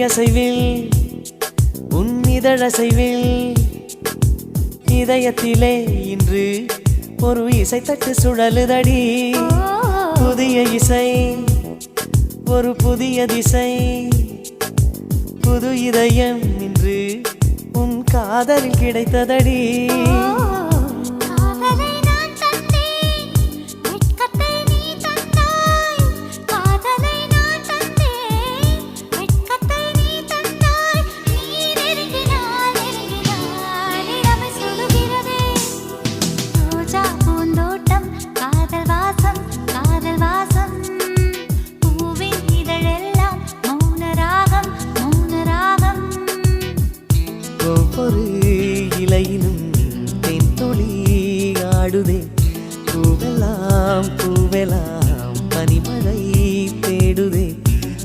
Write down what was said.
அசைவில் உன் இதழசைவில் இதயத்திலே இன்று ஒரு இசைத்தட்டு சுழலுதடி புதிய இசை ஒரு புதிய திசை புது இதயம் இன்று உன் காதலில் கிடைத்ததடி